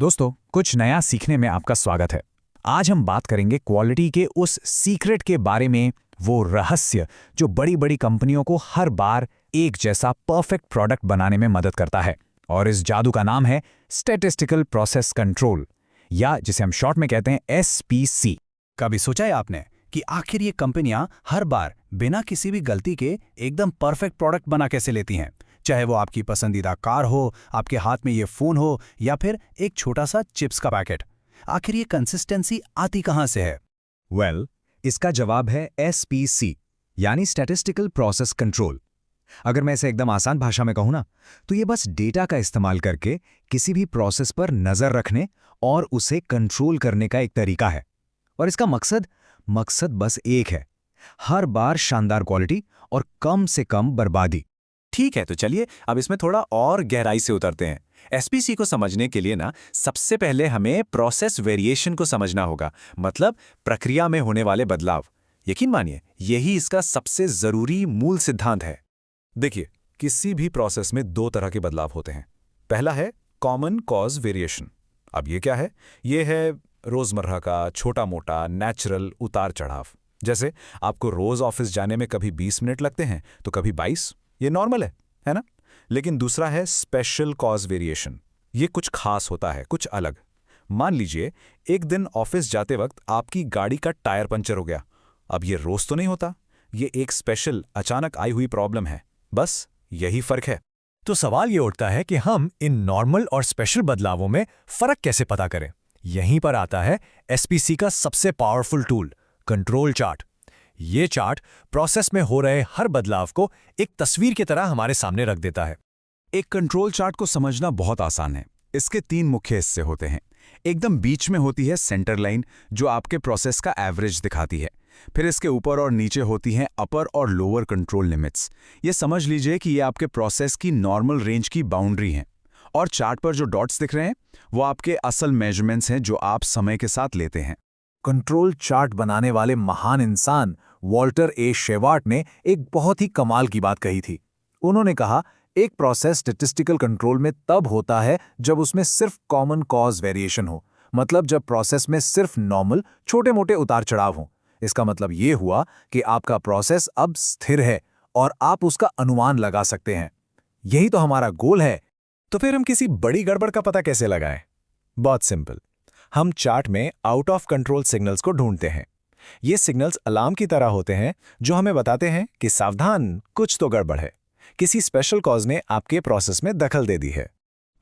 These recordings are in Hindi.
दोस्तों, कुछ नया सीखने में आपका स्वागत है। आज हम बात करेंगे क्वालिटी के उस सीक्रेट के बारे में, वो रहस्य जो बड़ी बड़ी कंपनियों को हर बार एक जैसा परफेक्ट प्रोडक्ट बनाने में मदद करता है। और इस जादू का नाम है स्टैटिस्टिकल प्रोसेस कंट्रोल, या जिसे हम शॉर्ट में कहते हैं एसपीसी। कभी सोचा है आपने कि आखिर ये कंपनियां हर बार बिना किसी भी गलती के एकदम परफेक्ट प्रोडक्ट बना कैसे लेती हैं? चाहे वो आपकी पसंदीदा कार हो, आपके हाथ में ये फोन हो, या फिर एक छोटा सा चिप्स का पैकेट। आखिर ये कंसिस्टेंसी आती कहां से है? वेल, इसका जवाब है एसपीसी, यानी स्टैटिस्टिकल प्रोसेस कंट्रोल। अगर मैं इसे एकदम आसान भाषा में कहूं ना, तो ये बस डेटा का इस्तेमाल करके किसी भी प्रोसेस पर नजर रखने और उसे कंट्रोल करने का एक तरीका है। और इसका मकसद बस एक है, हर बार शानदार क्वालिटी और कम से कम बर्बादी। ठीक है, तो चलिए अब इसमें थोड़ा और गहराई से उतरते हैं। एसपीसी को समझने के लिए ना सबसे पहले हमें प्रोसेस वेरिएशन को समझना होगा, मतलब प्रक्रिया में होने वाले बदलाव। यकीन मानिए, यही इसका सबसे जरूरी मूल सिद्धांत है। देखिए, किसी भी प्रोसेस में दो तरह के बदलाव होते हैं। पहला है कॉमन कॉज वेरिएशन। अब ये क्या है? ये है रोजमर्रा का छोटा मोटा नेचुरल उतार चढ़ाव। जैसे आपको रोज ऑफिस जाने में कभी 20 मिनट लगते हैं तो कभी 22। ये नॉर्मल है ना? लेकिन दूसरा है स्पेशल कॉज वेरिएशन। ये कुछ खास होता है, कुछ अलग। मान लीजिए एक दिन ऑफिस जाते वक्त आपकी गाड़ी का टायर पंचर हो गया। अब ये रोज तो नहीं होता, ये एक स्पेशल अचानक आई हुई प्रॉब्लम है। बस यही फर्क है। तो सवाल ये उठता है कि हम इन नॉर्मल और स्पेशल बदलावों में फर्क कैसे पता करें? यहीं पर आता है एसपीसी का सबसे पावरफुल टूल, कंट्रोल चार्ट। ये चार्ट प्रोसेस में हो रहे हर बदलाव को एक तस्वीर की तरह हमारे सामने रख देता है। एक कंट्रोल चार्ट को समझना बहुत आसान है। इसके 3 मुख्य हिस्से होते हैं। एकदम बीच में होती है सेंटर लाइन, जो आपके प्रोसेस का एवरेज दिखाती है। फिर इसके ऊपर और नीचे होती हैं अपर और लोअर कंट्रोल लिमिट्स। ये समझ लीजिए कि ये आपके प्रोसेस की नॉर्मल रेंज की बाउंड्री हैं। और चार्ट पर जो डॉट्स दिख रहे हैं, वो आपके असल मेजरमेंट्स हैं जो आप समय के साथ लेते हैं। कंट्रोल चार्ट बनाने वाले महान इंसान वॉल्टर ए शेवार्ट ने एक बहुत ही कमाल की बात कही थी। उन्होंने कहा, एक प्रोसेस स्टैटिस्टिकल कंट्रोल में तब होता है जब उसमें सिर्फ कॉमन कॉज वेरिएशन हो, मतलब जब प्रोसेस में सिर्फ नॉर्मल छोटे मोटे उतार चढ़ाव हों। इसका मतलब ये हुआ कि आपका प्रोसेस अब स्थिर है और आप उसका अनुमान लगा सकते हैं। यही तो हमारा गोल है। तो फिर हम किसी बड़ी गड़बड़ का पता कैसे लगाएं? बहुत सिंपल, हम चार्ट में आउट ऑफ कंट्रोल सिग्नल्स को ढूंढते हैं। ये सिग्नल्स अलार्म की तरह होते हैं जो हमें बताते हैं कि सावधान, कुछ तो गड़बड़ है। किसी स्पेशल कॉज ने आपके प्रोसेस में दखल दे दी है।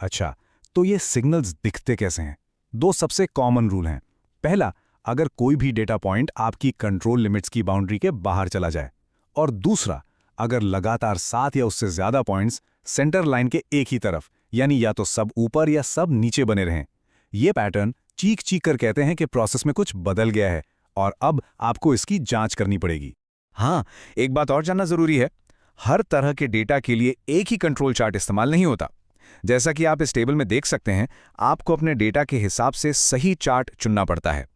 अच्छा, तो ये सिग्नल्स दिखते कैसे हैं? 2 सबसे कॉमन रूल हैं। पहला, अगर कोई भी डेटा पॉइंट आपकी कंट्रोल लिमिट्स की बाउंड्री के बाहर चला जाए। और दूसरा, अगर लगातार 7 या उससे ज्यादा पॉइंट्स सेंटर लाइन के एक ही तरफ, यानी या तो सब ऊपर या सब नीचे बने रहें। ये पैटर्न चीख चीख कर कहते हैं कि प्रोसेस में कुछ बदल गया है और अब आपको इसकी जांच करनी पड़ेगी। हाँ, एक बात और जानना जरूरी है, हर तरह के डेटा के लिए एक ही कंट्रोल चार्ट इस्तेमाल नहीं होता। जैसा कि आप इस टेबल में देख सकते हैं, आपको अपने डेटा के हिसाब से सही चार्ट चुनना पड़ता है।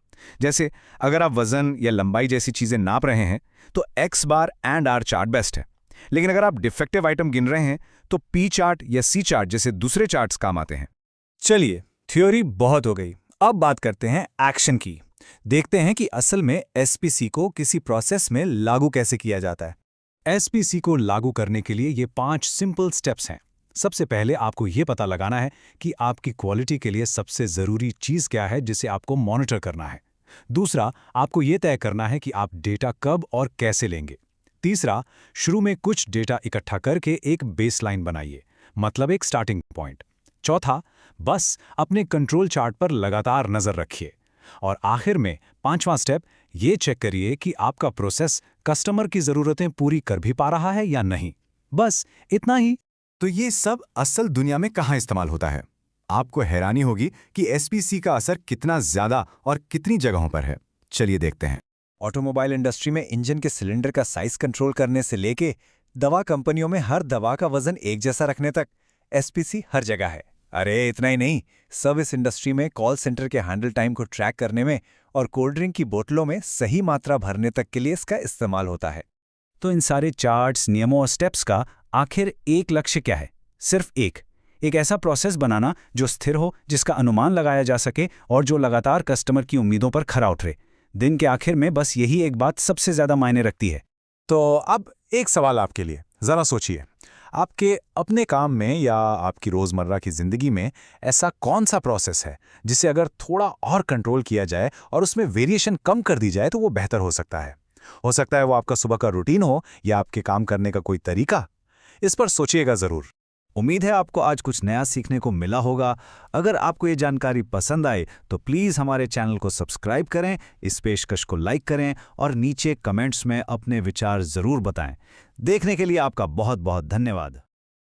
जैसे अगर आप वजन या लंबाई जैसी चीजें नाप रहे हैं तो X bar and R chart best है। लेकिन अगर आप डिफेक्टिव आइटम गिन रहे हैं तो पी चार्ट या सी चार्ट जैसे दूसरे चार्ट्स काम आते हैं। चलिए, थ्योरी बहुत हो गई, अब बात करते हैं एक्शन की। देखते हैं कि असल में एसपीसी को किसी प्रोसेस में लागू कैसे किया जाता है। एसपीसी को लागू करने के लिए ये 5 सिंपल स्टेप्स हैं। सबसे पहले आपको ये पता लगाना है कि आपकी क्वालिटी के लिए सबसे जरूरी चीज क्या है जिसे आपको मॉनिटर करना है। दूसरा, आपको ये तय करना है कि आप डेटा कब और कैसे लेंगे। तीसरा, शुरू में कुछ डेटा इकट्ठा करके एक बेसलाइन बनाइए, मतलब एक स्टार्टिंग पॉइंट। चौथा, बस अपने कंट्रोल चार्ट पर लगातार नजर रखिए। और आखिर में 5वां स्टेप, ये चेक करिए कि आपका प्रोसेस कस्टमर की जरूरतें पूरी कर भी पा रहा है या नहीं। बस इतना ही। तो ये सब असल दुनिया में कहाँ इस्तेमाल होता है? आपको हैरानी होगी कि एसपीसी का असर कितना ज्यादा और कितनी जगहों पर है। चलिए देखते हैं। ऑटोमोबाइल इंडस्ट्री में इंजन के सिलेंडर का साइज कंट्रोल करने से लेके दवा कंपनियों में हर दवा का वजन एक जैसा रखने तक एसपीसी हर जगह है। अरे इतना ही नहीं, सर्विस इंडस्ट्री में कॉल सेंटर के हैंडल टाइम को ट्रैक करने में और कोल्ड ड्रिंक की बोतलों में सही मात्रा भरने तक के लिए इसका इस्तेमाल होता है। तो इन सारे चार्ट्स, नियमों और स्टेप्स का आखिर एक लक्ष्य क्या है? सिर्फ एक, एक ऐसा प्रोसेस बनाना जो स्थिर हो, जिसका अनुमान लगाया जा सके और जो लगातार कस्टमर की उम्मीदों पर खरा उतरे। दिन के आखिर में बस यही एक बात सबसे ज़्यादा मायने रखती है। तो अब एक सवाल आपके लिए, ज़रा सोचिए, आपके अपने काम में या आपकी रोज़मर्रा की ज़िंदगी में ऐसा कौन सा प्रोसेस है जिसे अगर थोड़ा और कंट्रोल किया जाए और उसमें वेरिएशन कम कर दी जाए तो वो बेहतर हो सकता है? हो सकता है वो आपका सुबह का रूटीन हो या आपके काम करने का कोई तरीका। इस पर सोचिएगा ज़रूर। उम्मीद है आपको आज कुछ नया सीखने को मिला होगा। अगर आपको ये जानकारी पसंद आए तो प्लीज़ हमारे चैनल को सब्सक्राइब करें, इस पेशकश को लाइक करें और नीचे कमेंट्स में अपने विचार ज़रूर बताएं। देखने के लिए आपका बहुत बहुत धन्यवाद।